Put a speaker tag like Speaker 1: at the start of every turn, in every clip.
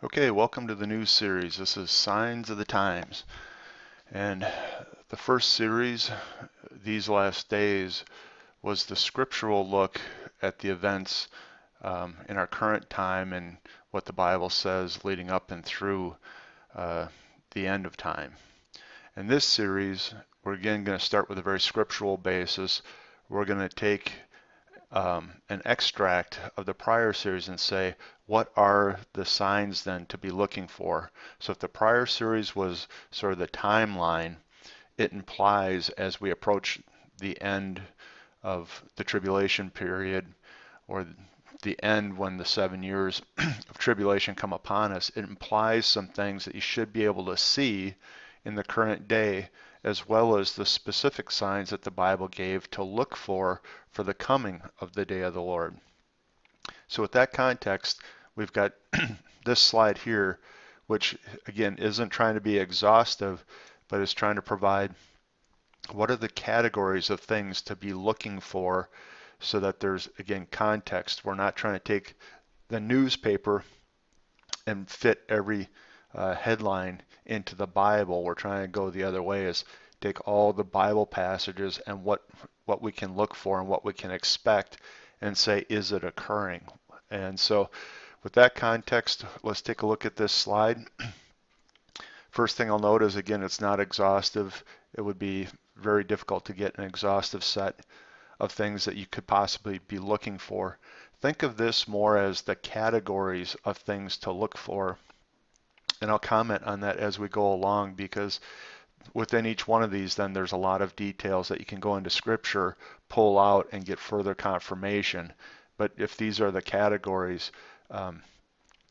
Speaker 1: Okay, welcome to the new series. This is Signs of the Times. And the first series, these last days, was the scriptural look at the events in our current time and what the Bible says leading up and through uh, the end of time. In this series, we're again going to start with a very scriptural basis. We're going to take an extract of the prior series and say, what are the signs then to be looking for? So if the prior series was sort of the timeline, it implies as we approach the end of the tribulation period or the end when the 7 years of tribulation come upon us, it implies some things that you should be able to see in the current day, as well as the specific signs that the Bible gave to look for the coming of the day of the Lord. So with that context, we've got this slide here, which again isn't trying to be exhaustive, but is trying to provide what are the categories of things to be looking for so that there's, again, context. We're not trying to take the newspaper and fit every headline into the Bible. We're trying to go the other way, is take all the Bible passages and what we can look for and what we can expect and say, is it occurring? And so with that context, let's take a look at this slide. First thing I'll note is, again, it's not exhaustive. It would be very difficult to get an exhaustive set of things that you could possibly be looking for. Think of this more as the categories of things to look for. And I'll comment on that as we go along, because within each one of these, then there's a lot of details that you can go into Scripture, pull out, and get further confirmation. But if these are the categories,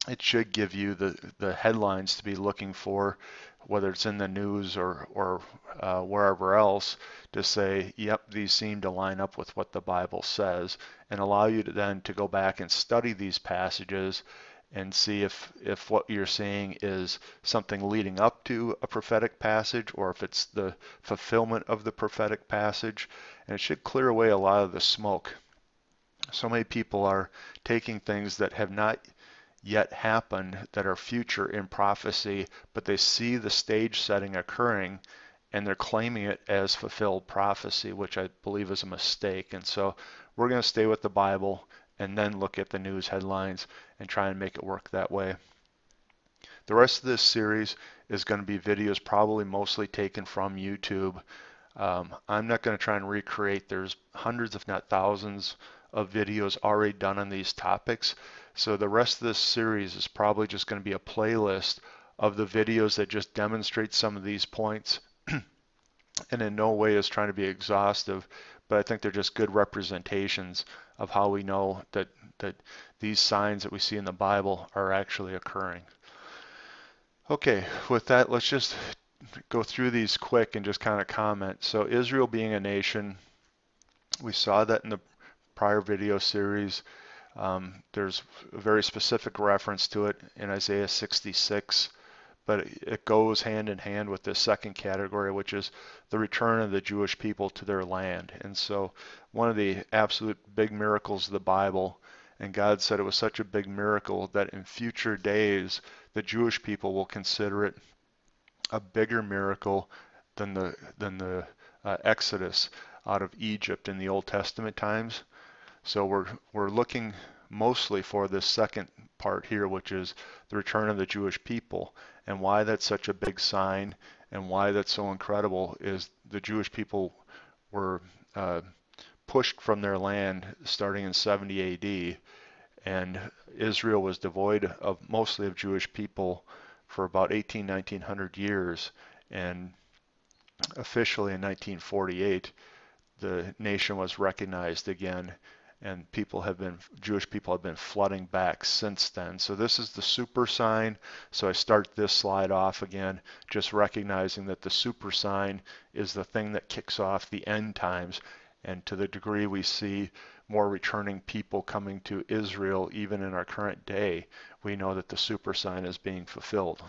Speaker 1: it should give you the headlines to be looking for, whether it's in the news or wherever else, to say, yep, these seem to line up with what the Bible says, and allow you to then to go back and study these passages and see if what you're seeing is something leading up to a prophetic passage or if it's the fulfillment of the prophetic passage. And it should clear away a lot of the smoke. So many people are taking things that have not yet happened, that are future in prophecy, but they see the stage setting occurring and they're claiming it as fulfilled prophecy, which I believe is a mistake. And so we're going to stay with the Bible and then look at the news headlines and try and make it work that way. The rest of this series is going to be videos probably mostly taken from YouTube. I'm not going to try and recreate. There's hundreds, if not thousands, of videos already done on these topics. So the rest of this series is probably just going to be a playlist of the videos that just demonstrate some of these points, and in no way is trying to be exhaustive, but I think they're just good representations of how we know that these signs that we see in the Bible are actually occurring. Okay, with that, let's just go through these quick and just kind of comment. So Israel being a nation, we saw that in the prior video series. There's a very specific reference to it in Isaiah 66, but it goes hand in hand with this second category, which is the return of the Jewish people to their land. And so one of the absolute big miracles of the Bible, and God said it was such a big miracle that in future days the Jewish people will consider it a bigger miracle than the Exodus out of Egypt in the Old Testament times. So we're looking mostly for this second part here, which is the return of the Jewish people. And why that's such a big sign and why that's so incredible is the Jewish people were pushed from their land starting in 70 AD, and Israel was devoid of mostly of Jewish people for about 1900 years. And officially in 1948, the nation was recognized again, and Jewish people have been flooding back since then. So this is the super sign. So I start this slide off again, just recognizing that the super sign is the thing that kicks off the end times. And to the degree we see more returning people coming to Israel, even in our current day, we know that the super sign is being fulfilled.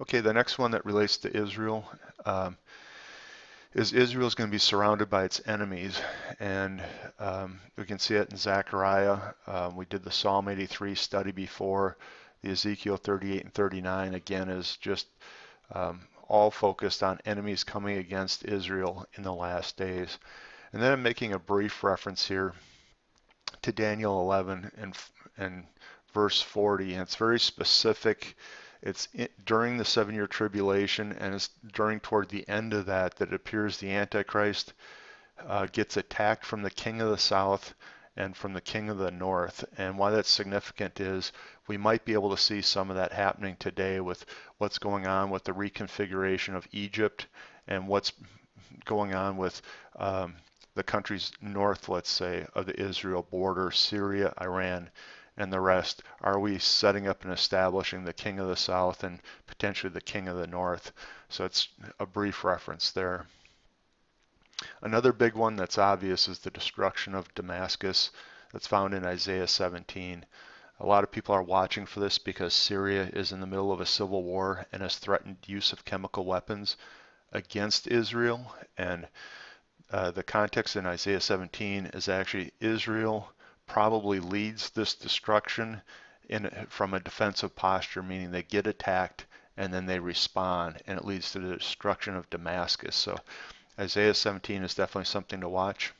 Speaker 1: Okay, the next one that relates to Israel is Israel is going to be surrounded by its enemies. And we can see it in Zechariah. We did the Psalm 83 study before. The Ezekiel 38 and 39 again is just all focused on enemies coming against Israel in the last days. And then I'm making a brief reference here to Daniel 11 and verse 40, and it's very specific. It's during the 7-year tribulation, and it's toward the end of that it appears the Antichrist gets attacked from the king of the south and from the king of the north. And why that's significant is we might be able to see some of that happening today with what's going on with the reconfiguration of Egypt and what's going on with the countries north, let's say, of the Israel border, Syria, Iran, and the rest. Are we setting up and establishing the king of the south and potentially the king of the north? So it's a brief reference there. Another big one that's obvious is the destruction of Damascus that's found in Isaiah 17. A lot of people are watching for this because Syria is in the middle of a civil war and has threatened use of chemical weapons against Israel. And the context in Isaiah 17 is actually Israel probably leads this destruction from a defensive posture, meaning they get attacked and then they respond, and it leads to the destruction of Damascus. So Isaiah 17 is definitely something to watch.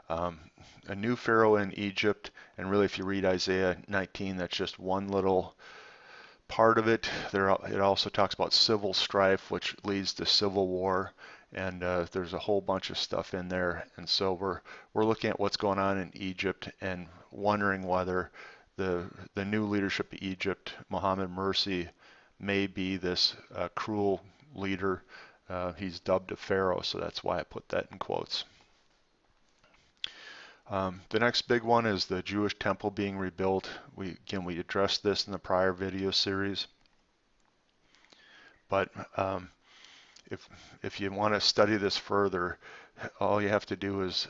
Speaker 1: A new pharaoh in Egypt, and really if you read Isaiah 19, that's just one little part of it. It also talks about civil strife, which leads to civil war, and there's a whole bunch of stuff in there. And so we're looking at what's going on in Egypt and wondering whether the new leadership of Egypt, Mohammed Morsi, may be this cruel leader. He's dubbed a pharaoh, so that's why I put that in quotes. The next big one is the Jewish temple being rebuilt. We addressed this in the prior video series. But if you want to study this further, all you have to do is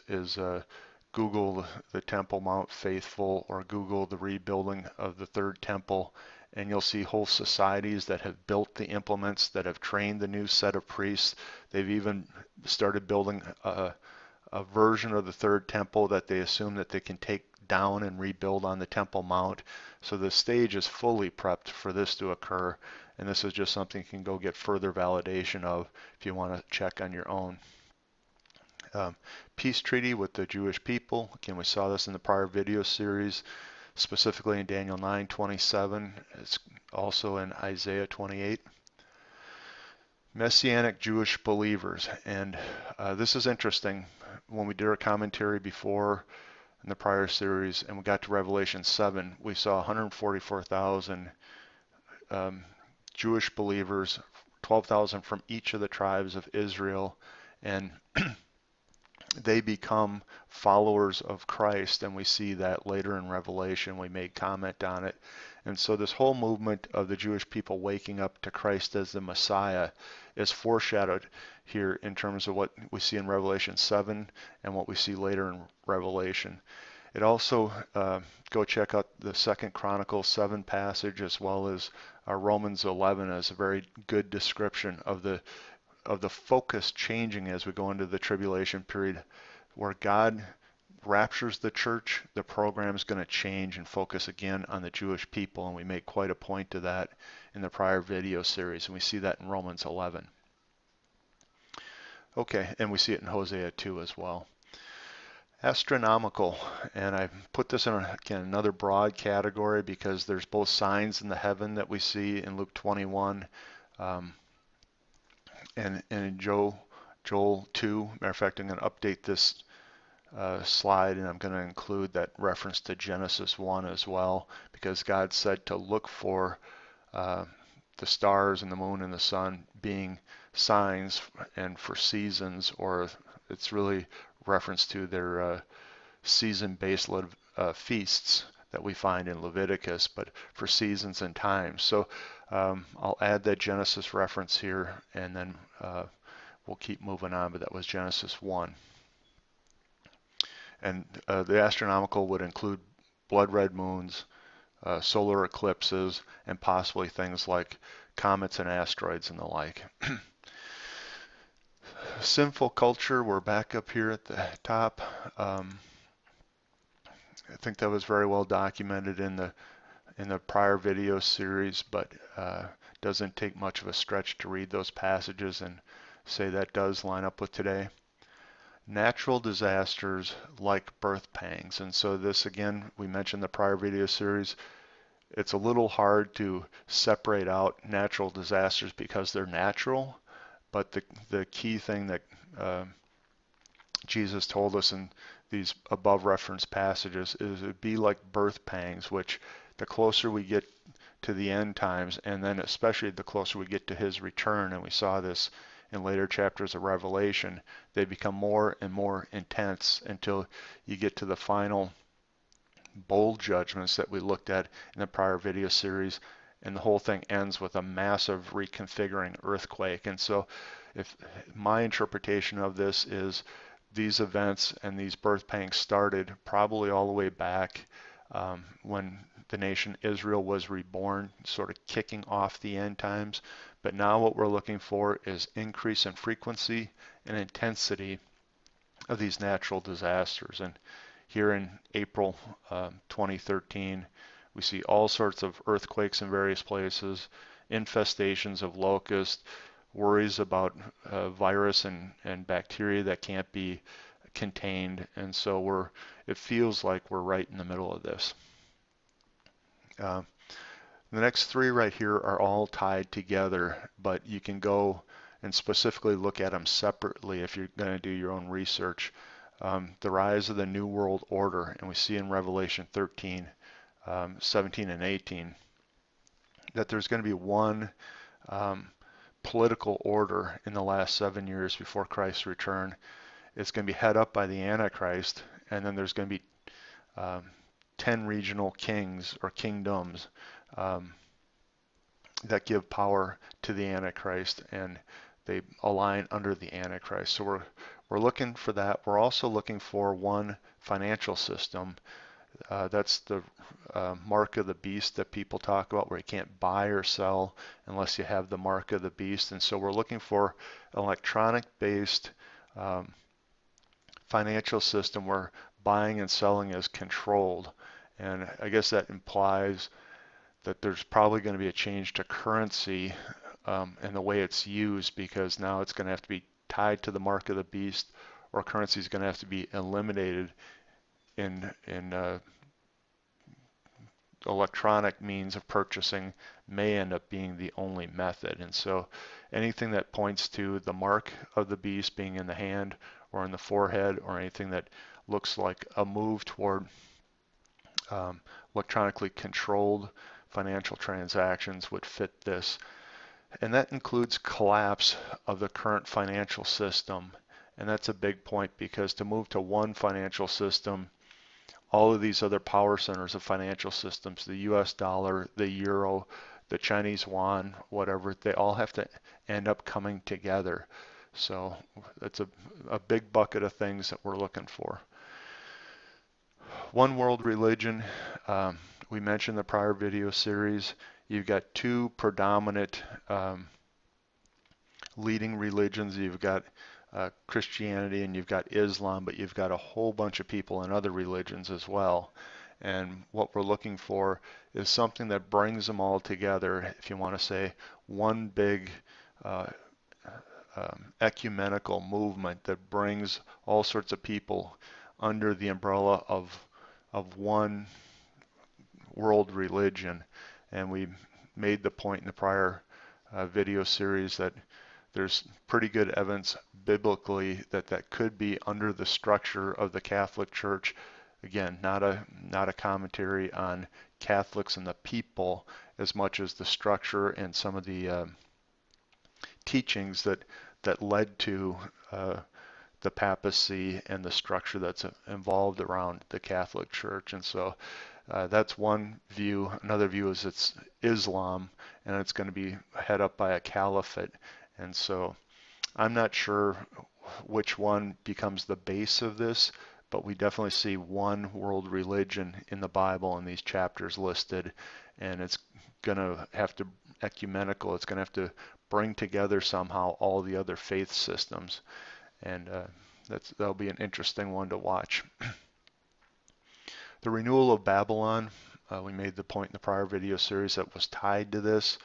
Speaker 1: Google the Temple Mount Faithful or Google the rebuilding of the third temple, and you'll see whole societies that have built the implements, that have trained the new set of priests. They've even started building a version of the third temple that they assume that they can take down and rebuild on the Temple Mount. So the stage is fully prepped for this to occur, and this is just something you can go get further validation of if you want to check on your own. Peace treaty with the Jewish people. Again, we saw this in the prior video series, specifically in Daniel 9:27. It's also in Isaiah 28. Messianic Jewish believers, and this is interesting. When we did our commentary before in the prior series and we got to Revelation 7, we saw 144,000 Jewish believers, 12,000 from each of the tribes of Israel, and they become followers of Christ, and we see that later in Revelation. We made comment on it. And so this whole movement of the Jewish people waking up to Christ as the Messiah is foreshadowed here in terms of what we see in Revelation 7 and what we see later in Revelation. It also, go check out the 2 Chronicles 7 passage, as well as Romans 11 as a very good description of the focus changing as we go into the tribulation period. Where God raptures the church, the program is going to change and focus again on the Jewish people, and we make quite a point of that in the prior video series, and we see that in Romans 11. Okay, and we see it in Hosea 2 as well. Astronomical, and I put this in again another broad category because there's both signs in the heaven that we see in Luke 21 and in Joel 2. Matter of fact, I'm going to update this slide, and I'm going to include that reference to Genesis 1 as well, because God said to look for the stars and the moon and the sun being signs and for seasons, or it's really reference to their season-based feasts that we find in Leviticus, but for seasons and times. So I'll add that Genesis reference here, and then we'll keep moving on, but that was Genesis 1. And the astronomical would include blood red moons, solar eclipses, and possibly things like comets and asteroids and the like. Sinful culture, we're back up here at the top. I think that was very well documented in the prior video series, but doesn't take much of a stretch to read those passages and say that does line up with today. Natural disasters like birth pangs. And so this, again, we mentioned the prior video series. It's a little hard to separate out natural disasters because they're natural, but the key thing that Jesus told us in these above referenced passages is it'd be like birth pangs, which the closer we get to the end times, and then especially the closer we get to his return, and we saw this in later chapters of Revelation, they become more and more intense until you get to the final bowl judgments that we looked at in the prior video series, and the whole thing ends with a massive reconfiguring earthquake. And so if my interpretation of this is these events and these birth pangs started probably all the way back when the nation Israel was reborn, sort of kicking off the end times. But now what we're looking for is increase in frequency and intensity of these natural disasters. And here in April 2013, we see all sorts of earthquakes in various places, infestations of locusts, worries about virus and bacteria that can't be contained, and so it feels like we're right in the middle of this. The next three right here are all tied together, but you can go and specifically look at them separately if you're going to do your own research. The rise of the New World Order, and we see in Revelation 13, 17 and 18, that there's going to be one political order in the last 7 years before Christ's return. It's going to be head up by the Antichrist, and then there's going to be 10 regional kings or kingdoms that give power to the Antichrist, and they align under the Antichrist. So we're looking for that. We're also looking for one financial system. That's the mark of the beast that people talk about, where you can't buy or sell unless you have the mark of the beast. And so we're looking for an electronic-based financial system where buying and selling is controlled. And I guess that implies that there's probably going to be a change to currency and the way it's used, because now it's going to have to be tied to the mark of the beast, or currency is going to have to be eliminated in electronic means of purchasing may end up being the only method. And so anything that points to the mark of the beast being in the hand or in the forehead, or anything that looks like a move toward electronically controlled financial transactions would fit this. And that includes collapse of the current financial system. And that's a big point, because to move to one financial system, all of these other power centers of financial systems, the US dollar, the euro, the Chinese yuan, whatever, they all have to end up coming together. So that's a big bucket of things that we're looking for. One world religion, we mentioned the prior video series. You've got two predominant leading religions. You've got Christianity and you've got Islam, but you've got a whole bunch of people in other religions as well. And what we're looking for is something that brings them all together, if you want to say one big ecumenical movement that brings all sorts of people under the umbrella of one world religion. And we made the point in the prior video series that there's pretty good evidence biblically that that could be under the structure of the Catholic Church. Again, not a commentary on Catholics and the people as much as the structure and some of the teachings that led to the papacy and the structure that's involved around the Catholic Church. And so that's one view. Another view is it's Islam, and it's going to be head up by a caliphate. And so I'm not sure which one becomes the base of this, but we definitely see one world religion in the Bible in these chapters listed, and it's going to have to ecumenical. It's going to have to bring together somehow all the other faith systems. And that'll be an interesting one to watch. The renewal of Babylon, we made the point in the prior video series that was tied to this,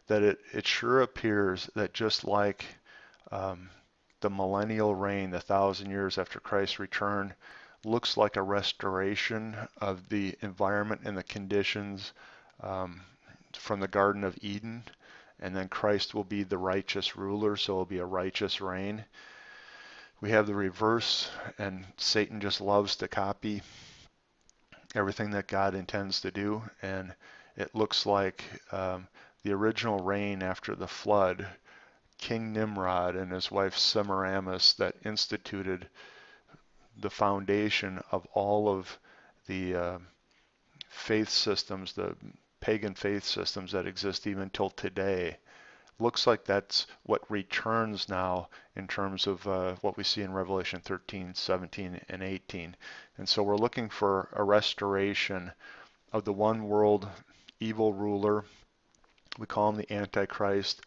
Speaker 1: that it sure appears that just like the millennial reign, the 1,000 years after Christ's return, looks like a restoration of the environment and the conditions from the Garden of Eden, and then Christ will be the righteous ruler, so it'll be a righteous reign. We have the reverse, and Satan just loves to copy everything that God intends to do, and it looks like the original reign after the flood, King Nimrod and his wife Semiramis, that instituted the foundation of all of the faith systems, the pagan faith systems that exist even till today. Looks like that's what returns now in terms of what we see in Revelation 13, 17, and 18. And so we're looking for a restoration of the one world evil ruler. We call him the Antichrist.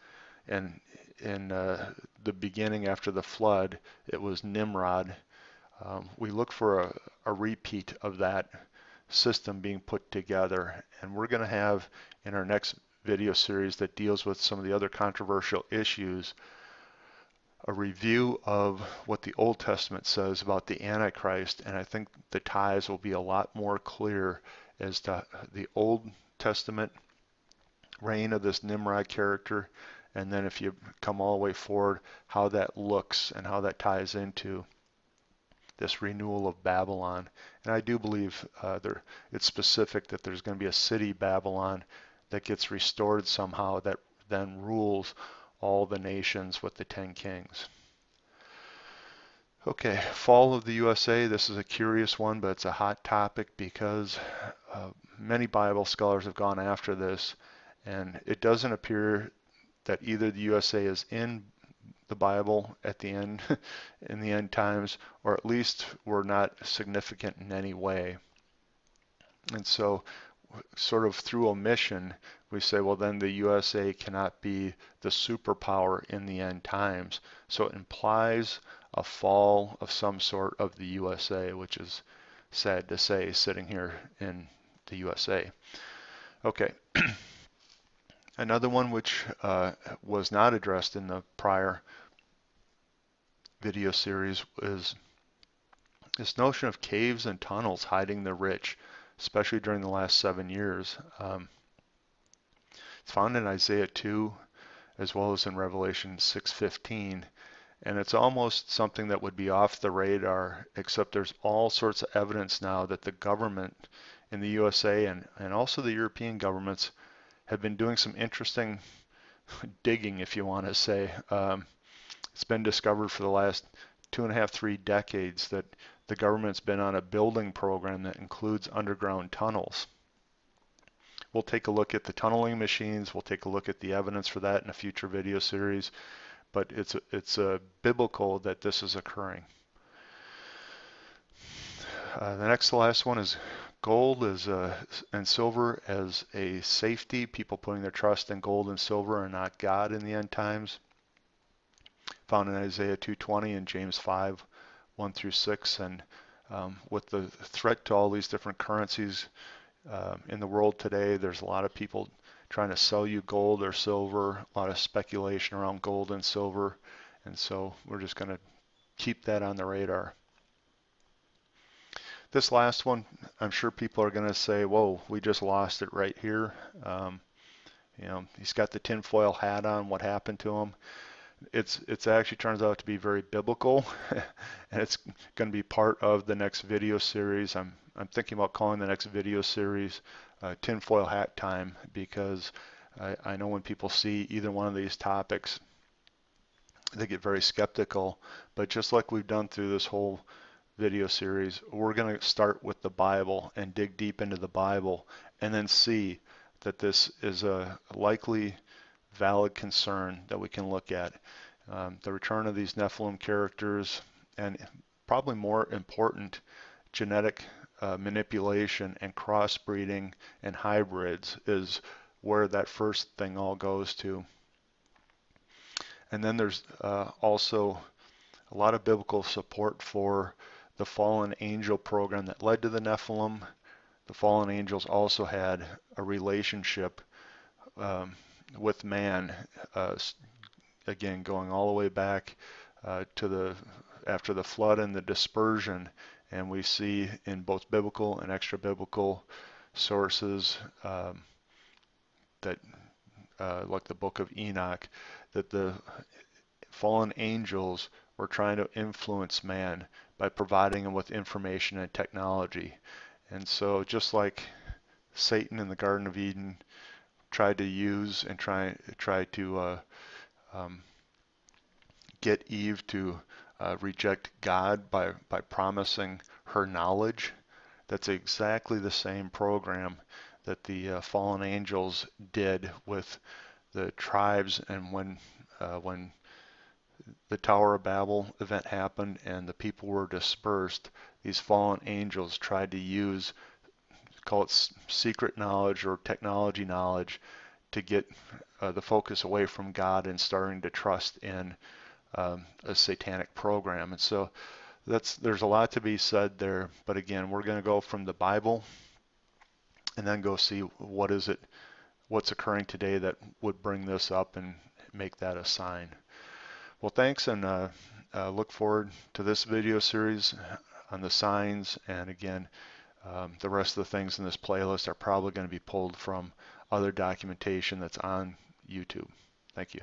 Speaker 1: And in the beginning after the flood, it was Nimrod. We look for a repeat of that system being put together. And we're going to have in our next video series that deals with some of the other controversial issues, a review of what the Old Testament says about the Antichrist, and I think the ties will be a lot more clear as to the Old Testament reign of this Nimrod character, and then if you come all the way forward, how that looks and how that ties into this renewal of Babylon. And I do believe it's specific that there's going to be a city, Babylon, that gets restored somehow, that then rules all the nations with the 10 kings. Okay, fall of the USA. This is a curious one, but it's a hot topic because many Bible scholars have gone after this, and it doesn't appear that either the USA is in the Bible at the end, in the end times, or at least we're not significant in any way. And so sort of through omission, we say, well, then the USA cannot be the superpower in the end times. So it implies a fall of some sort of the USA, which is sad to say, sitting here in the USA. Okay. Another one which was not addressed in the prior video series is this notion of caves and tunnels hiding the rich, especially during the last 7 years. It's found in Isaiah 2 as well as in Revelation 6:15, and it's almost something that would be off the radar, except there's all sorts of evidence now that the government in the USA and also the European governments have been doing some interesting digging, if you want to say. It's been discovered for the last 2.5, 3 decades that the government's been on a building program that includes underground tunnels. We'll take a look at the tunneling machines. We'll take a look at the evidence for that in a future video series, but it's biblical that this is occurring. The next to last one is gold and silver as a safety. People putting their trust in gold and silver and not God in the end times. Found in Isaiah 2:20 and James 5:1-6, and with the threat to all these different currencies in the world today, there's a lot of people trying to sell you gold or silver, a lot of speculation around gold and silver, and so we're just going to keep that on the radar. This last one, I'm sure people are going to say, whoa, we just lost it right here. He's got the tinfoil hat on, what happened to him? It's actually turns out to be very biblical, and it's going to be part of the next video series. I'm thinking about calling the next video series tinfoil hat time, because I know when people see either one of these topics, they get very skeptical. But just like we've done through this whole video series, we're going to start with the Bible and dig deep into the Bible, and then see that this is a likely valid concern that we can look at. The return of these Nephilim characters, and probably more important, genetic manipulation and crossbreeding and hybrids is where that first thing all goes to. And then there's also a lot of biblical support for the fallen angel program that led to the Nephilim. The fallen angels also had a relationship with man, again going all the way back to the after the flood and the dispersion, and we see in both biblical and extra biblical sources that like the book of Enoch, that the fallen angels were trying to influence man by providing him with information and technology. And so just like Satan in the Garden of Eden tried to use and try to um, get Eve to reject God by promising her knowledge, that's exactly the same program that the fallen angels did with the tribes. And when the Tower of Babel event happened and the people were dispersed, these fallen angels tried to use, call it secret knowledge or technology knowledge, to get the focus away from God and starting to trust in a satanic program. And so there's a lot to be said there. But again, we're going to go from the Bible and then go see what's occurring today that would bring this up and make that a sign. Well, thanks, and look forward to this video series on the signs. And again, the rest of the things in this playlist are probably going to be pulled from other documentation that's on YouTube. Thank you.